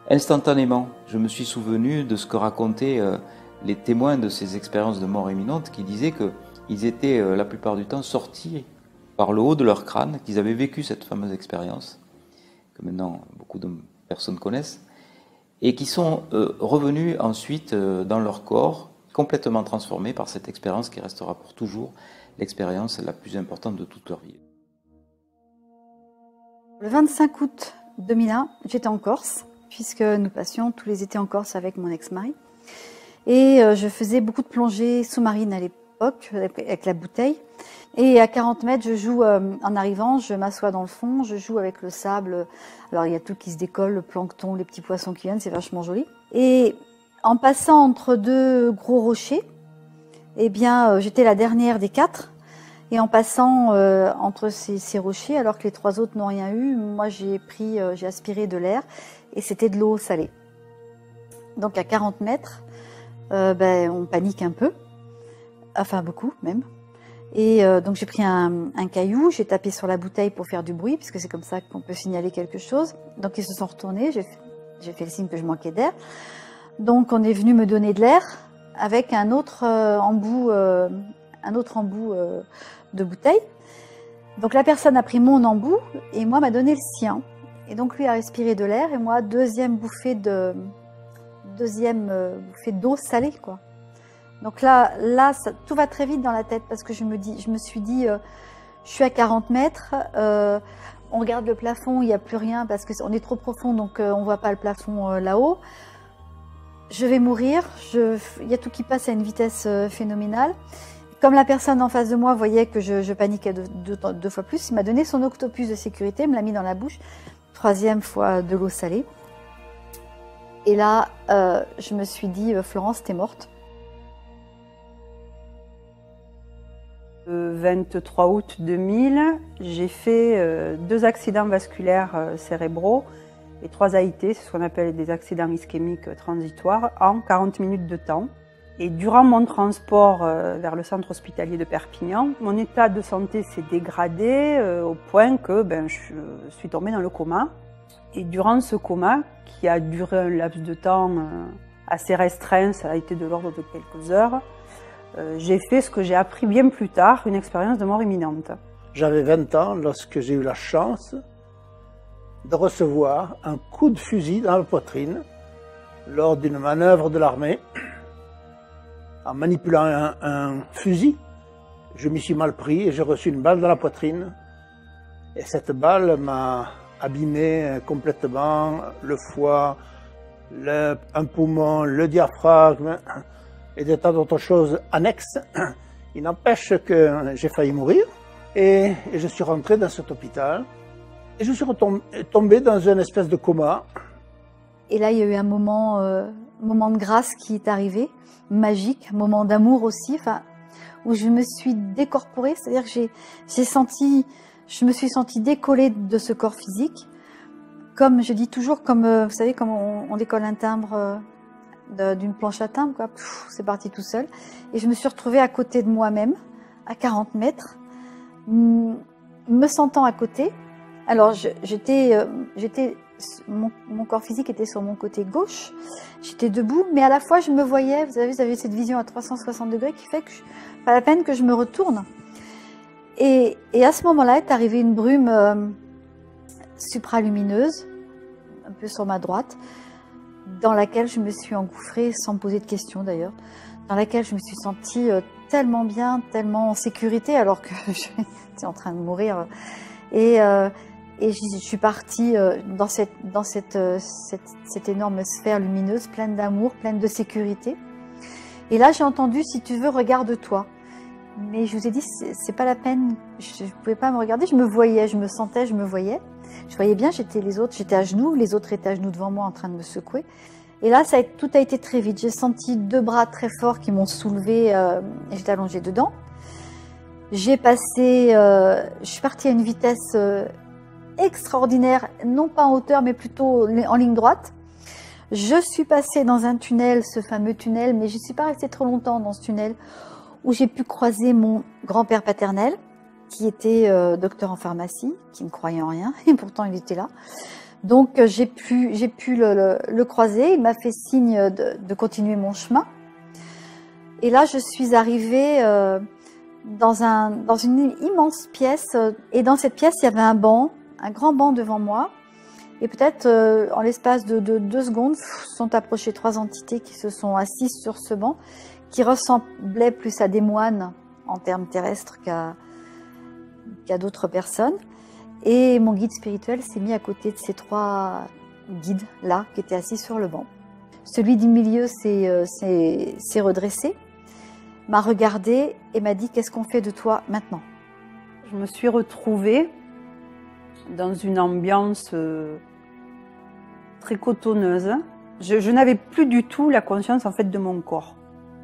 Instantanément, je me suis souvenu de ce que racontaient les témoins de ces expériences de mort imminente qui disaient qu'ils étaient la plupart du temps sortis par le haut de leur crâne, qu'ils avaient vécu cette fameuse expérience, que maintenant beaucoup de personnes connaissent, et qui sont revenus ensuite dans leur corps, complètement transformés par cette expérience qui restera pour toujours l'expérience la plus importante de toute leur vie. Le 25 août 2001, j'étais en Corse, puisque nous passions tous les étés en Corse avec mon ex-mari. Et je faisais beaucoup de plongées sous-marines à l'époque, avec la bouteille. Et à 40 mètres, je joue, en arrivant, je m'assois dans le fond, je joue avec le sable. Alors il y a tout qui se décolle, le plancton, les petits poissons qui viennent, c'est vachement joli. Et en passant entre deux gros rochers, eh bien, j'étais la dernière des 4. Et en passant entre ces rochers, alors que les 3 autres n'ont rien eu, moi j'ai aspiré de l'air et c'était de l'eau salée. Donc à 40 mètres, on panique un peu, enfin beaucoup même. Et donc j'ai pris un caillou, j'ai tapé sur la bouteille pour faire du bruit, puisque c'est comme ça qu'on peut signaler quelque chose. Donc ils se sont retournés, j'ai fait le signe que je manquais d'air. Donc on est venu me donner de l'air avec un autre embout de bouteille. Donc la personne a pris mon embout et moi m'a donné le sien. Et donc lui a respiré de l'air et moi deuxième bouffée d'eau salée, quoi. Donc là tout va très vite dans la tête parce que je me suis dit je suis à 40 mètres, on regarde le plafond, il n'y a plus rien parce qu'on est trop profond, donc on voit pas le plafond là-haut. Je vais mourir, il y a tout qui passe à une vitesse phénoménale. Comme la personne en face de moi voyait que je paniquais deux fois plus, il m'a donné son octopus de sécurité, me l'a mis dans la bouche. 3e fois de l'eau salée. Et là, je me suis dit, Florence, t'es morte. Le 23 août 2000, j'ai fait 2 accidents vasculaires cérébraux et 3 AIT, c'est ce qu'on appelle des accidents ischémiques transitoires, en 40 minutes de temps. Et durant mon transport vers le centre hospitalier de Perpignan, mon état de santé s'est dégradé au point que je suis tombée dans le coma. Et durant ce coma, qui a duré un laps de temps assez restreint, ça a été de l'ordre de quelques heures, j'ai fait ce que j'ai appris bien plus tard, une expérience de mort imminente. J'avais 20 ans lorsque j'ai eu la chance de recevoir un coup de fusil dans la poitrine lors d'une manœuvre de l'armée. En manipulant un fusil, je m'y suis mal pris et j'ai reçu une balle dans la poitrine. Et cette balle m'a abîmé complètement le foie, un poumon, le diaphragme et des tas d'autres choses annexes. Il n'empêche que j'ai failli mourir et je suis rentré dans cet hôpital et je suis tombé dans une espèce de coma. Et là, il y a eu un moment de grâce qui est arrivé, magique, un moment d'amour aussi, où je me suis décorporée, c'est-à-dire que je me suis sentie décollée de ce corps physique, comme je dis toujours, vous savez, comme on décolle un timbre d'une planche à timbre, quoi. C'est parti tout seul. Et je me suis retrouvée à côté de moi-même, à 40 mètres, me sentant à côté. Alors, mon corps physique était sur mon côté gauche, j'étais debout, mais à la fois je me voyais, vous avez cette vision à 360 degrés qui fait que pas la peine que je me retourne. Et à ce moment-là est arrivée une brume supralumineuse, un peu sur ma droite, dans laquelle je me suis engouffrée, sans me poser de questions d'ailleurs, dans laquelle je me suis sentie tellement bien, tellement en sécurité, alors que j'étais en train de mourir. Et je suis partie dans cette énorme sphère lumineuse, pleine d'amour, pleine de sécurité. Et là, j'ai entendu, si tu veux, regarde-toi. Mais je vous ai dit, c'est pas la peine, je ne pouvais pas me regarder, je me voyais, je me sentais, je me voyais. Je voyais bien, j'étais à genoux, les autres étaient à genoux devant moi en train de me secouer. Et là, tout a été très vite. J'ai senti 2 bras très forts qui m'ont soulevée et j'étais allongée dedans. Je suis partie à une vitesse extraordinaire, non pas en hauteur, mais plutôt en ligne droite. Je suis passée dans un tunnel, ce fameux tunnel, mais je ne suis pas restée trop longtemps dans ce tunnel, où j'ai pu croiser mon grand-père paternel, qui était docteur en pharmacie, qui ne croyait en rien, et pourtant il était là. Donc j'ai pu le croiser, il m'a fait signe de continuer mon chemin. Et là, je suis arrivée dans une immense pièce, et dans cette pièce, il y avait un banc, un grand banc devant moi. Et peut-être, en l'espace de 2 secondes, sont approchées 3 entités qui se sont assises sur ce banc, qui ressemblaient plus à des moines en termes terrestres qu'à d'autres personnes. Et mon guide spirituel s'est mis à côté de ces 3 guides-là, qui étaient assis sur le banc. Celui du milieu s'est redressé, m'a regardé et m'a dit « Qu'est-ce qu'on fait de toi maintenant ?» Je me suis retrouvée dans une ambiance très cotonneuse. Je n'avais plus du tout la conscience en fait de mon corps.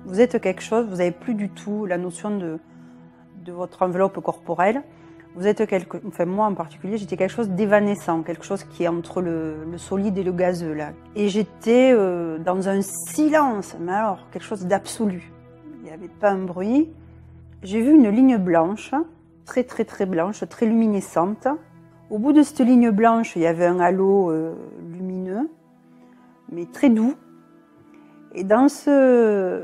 Vous êtes quelque chose, vous n'avez plus du tout la notion de votre enveloppe corporelle. Vous êtes enfin moi en particulier, j'étais quelque chose d'évanescent, quelque chose qui est entre le solide et le gazeux là. Et j'étais dans un silence, mais alors quelque chose d'absolu. Il n'y avait pas un bruit. J'ai vu une ligne blanche, très blanche, très luminescente. Au bout de cette ligne blanche, il y avait un halo lumineux, mais très doux. Et dans ce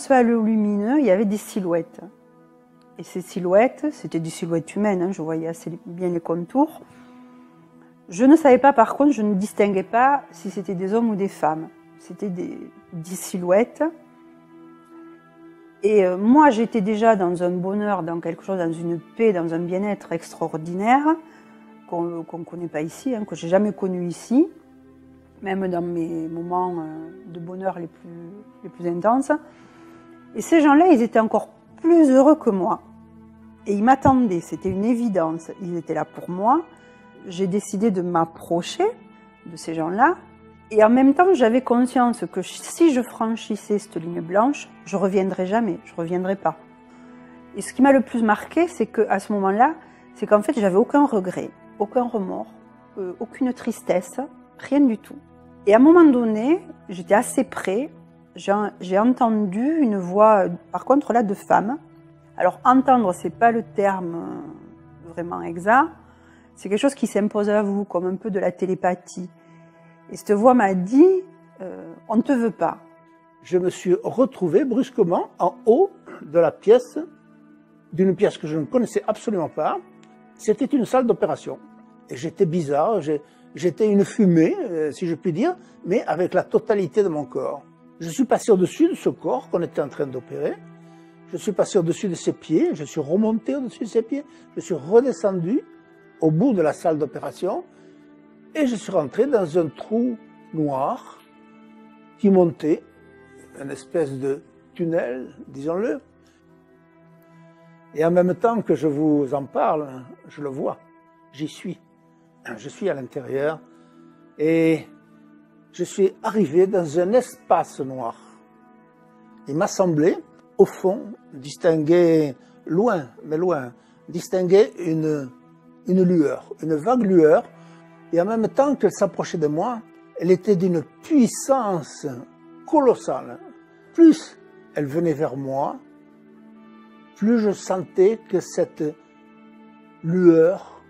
halo lumineux, il y avait des silhouettes. Et ces silhouettes, c'était des silhouettes humaines, hein, je voyais assez bien les contours. Je ne savais pas, par contre, je ne distinguais pas si c'était des hommes ou des femmes. C'était des silhouettes. Et moi, j'étais déjà dans un bonheur, dans quelque chose, dans une paix, dans un bien-être extraordinaire, qu'on ne connaît pas ici, hein, que j'ai jamais connu ici, même dans mes moments de bonheur les plus intenses. Et ces gens-là, ils étaient encore plus heureux que moi. Et ils m'attendaient, c'était une évidence. Ils étaient là pour moi. J'ai décidé de m'approcher de ces gens-là. Et en même temps, j'avais conscience que si je franchissais cette ligne blanche, je reviendrais jamais, je reviendrais pas. Et ce qui m'a le plus marqué, c'est qu'à ce moment-là, c'est qu'en fait, j'avais aucun regret, aucun remords, aucune tristesse, rien du tout. Et à un moment donné, j'étais assez près, j'ai entendu une voix, par contre là, de femme. Alors entendre, c'est pas le terme vraiment exact, c'est quelque chose qui s'impose à vous, comme un peu de la télépathie. Et cette voix m'a dit on ne te veut pas. Je me suis retrouvé brusquement en haut de la pièce, d'une pièce que je ne connaissais absolument pas. C'était une salle d'opération. Et j'étais bizarre, j'étais une fumée, si je puis dire, mais avec la totalité de mon corps. Je suis passé au-dessus de ce corps qu'on était en train d'opérer. Je suis passé au-dessus de ses pieds, je suis remonté au-dessus de ses pieds, je suis redescendu au bout de la salle d'opération et je suis rentré dans un trou noir qui montait, une espèce de tunnel, disons-le. Et en même temps que je vous en parle, je le vois, j'y suis. Je suis à l'intérieur et je suis arrivé dans un espace noir. Il m'a semblé, au fond, distinguer, loin, mais loin, distinguer une lueur, une vague lueur. Et en même temps qu'elle s'approchait de moi, elle était d'une puissance colossale. Plus elle venait vers moi, plus je sentais que cette lueur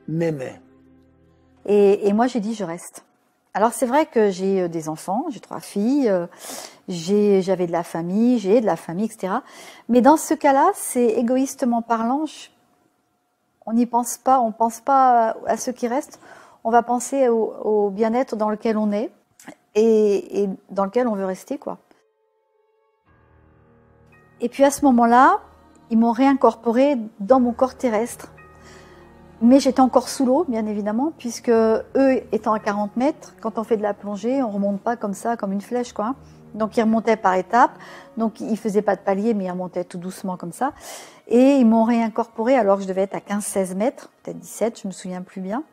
m'aimait. Et moi, j'ai dit, je reste. Alors, c'est vrai que j'ai des enfants, j'ai 3 filles, j'avais de la famille, j'ai de la famille, etc. Mais dans ce cas-là, c'est égoïstement parlant, on n'y pense pas, on ne pense pas à ceux qui restent, on va penser au bien-être dans lequel on est et dans lequel on veut rester, quoi. Et puis à ce moment-là, ils m'ont réincorporé dans mon corps terrestre. Mais j'étais encore sous l'eau, bien évidemment, puisque eux étant à 40 mètres, quand on fait de la plongée, on ne remonte pas comme ça, comme une flèche, quoi. Donc ils remontaient par étapes, donc ils ne faisaient pas de palier, mais ils remontaient tout doucement comme ça. Et ils m'ont réincorporé alors que je devais être à 15-16 mètres, peut-être 17, je ne me souviens plus bien.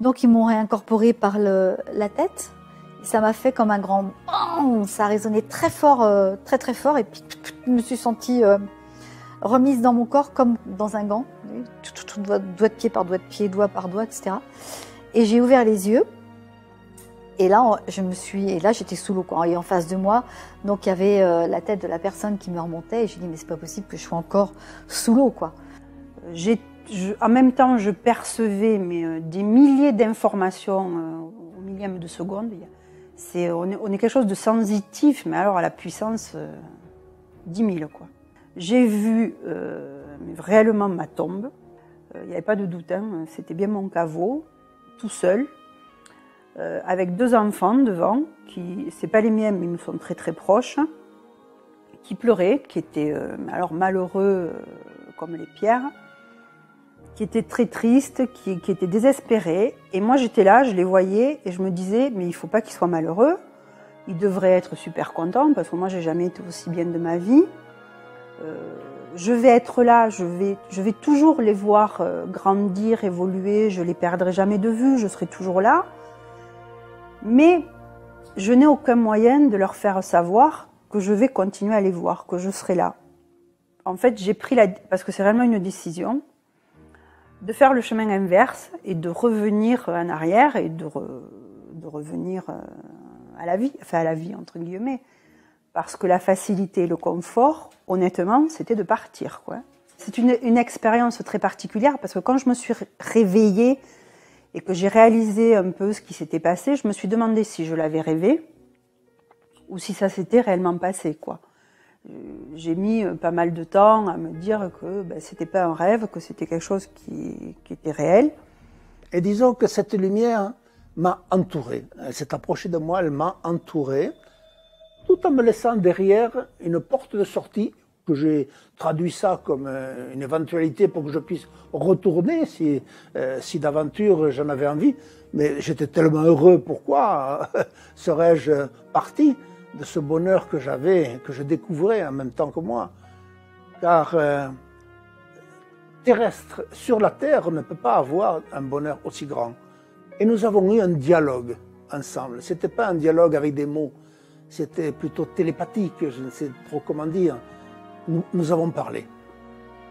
Donc ils m'ont réincorporé par la tête. Et ça m'a fait comme un grand bang, ça a résonné très fort, très fort, et puis je me suis sentie remise dans mon corps comme dans un gant, doigt de pied par doigt de pied, doigt par doigt, etc. Et j'ai ouvert les yeux, Et là, j'étais sous l'eau, quoi. Et en face de moi, donc il y avait la tête de la personne qui me remontait. Et j'ai dit, mais c'est pas possible que je sois encore sous l'eau, quoi. En même temps, je percevais des milliers d'informations au millième de seconde. On est quelque chose de sensitif, mais alors à la puissance 10 000, quoi. J'ai vu réellement ma tombe. Il n'y avait pas de doute, hein. C'était bien mon caveau, tout seul. Avec 2 enfants devant, c'est pas les miens, mais ils me sont très très proches, qui pleuraient, qui étaient alors malheureux comme les pierres, qui étaient très tristes, qui étaient désespérés. Et moi j'étais là, je les voyais et je me disais, mais il faut pas qu'ils soient malheureux, ils devraient être super contents parce que moi j'ai jamais été aussi bien de ma vie. Je vais être là, je vais toujours les voir grandir, évoluer, je les perdrai jamais de vue, je serai toujours là. Mais je n'ai aucun moyen de leur faire savoir que je vais continuer à les voir, que je serai là. En fait, j'ai pris parce que c'est réellement une décision, de faire le chemin inverse et de revenir en arrière et de revenir à la vie entre guillemets. Parce que la facilité et le confort, honnêtement, c'était de partir, quoi. C'est une expérience très particulière parce que quand je me suis réveillée et que j'ai réalisé un peu ce qui s'était passé, je me suis demandé si je l'avais rêvé ou si ça s'était réellement passé, quoi. J'ai mis pas mal de temps à me dire que c'était pas un rêve, que c'était quelque chose qui était réel. Et disons que cette lumière m'a entouré. Elle s'est approchée de moi, elle m'a entouré, tout en me laissant derrière une porte de sortie, que j'ai traduit ça comme une éventualité pour que je puisse retourner si d'aventure j'en avais envie. Mais j'étais tellement heureux, pourquoi serais-je parti de ce bonheur que j'avais, que je découvrais en même temps que moi. Car terrestre, sur la terre, on ne peut pas avoir un bonheur aussi grand. Et nous avons eu un dialogue ensemble. Ce n'était pas un dialogue avec des mots, c'était plutôt télépathique, je ne sais trop comment dire. Nous avons parlé.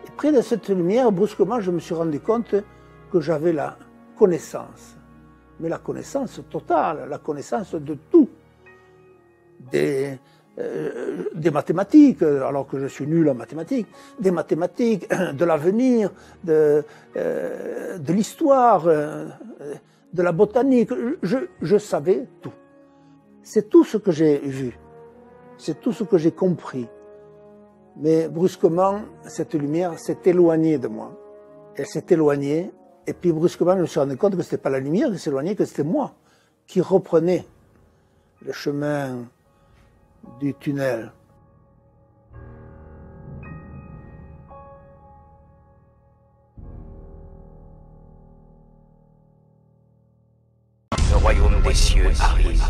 Et près de cette lumière, brusquement, je me suis rendu compte que j'avais la connaissance. Mais la connaissance totale, la connaissance de tout. Des mathématiques, alors que je suis nul en mathématiques, des mathématiques, de l'avenir, de l'histoire, de la botanique. Je savais tout. C'est tout ce que j'ai vu. C'est tout ce que j'ai compris. Mais brusquement, cette lumière s'est éloignée de moi. Elle s'est éloignée, et puis brusquement, je me suis rendu compte que ce n'était pas la lumière qui s'éloignait, que c'était moi qui reprenais le chemin du tunnel. Le royaume des cieux arrive.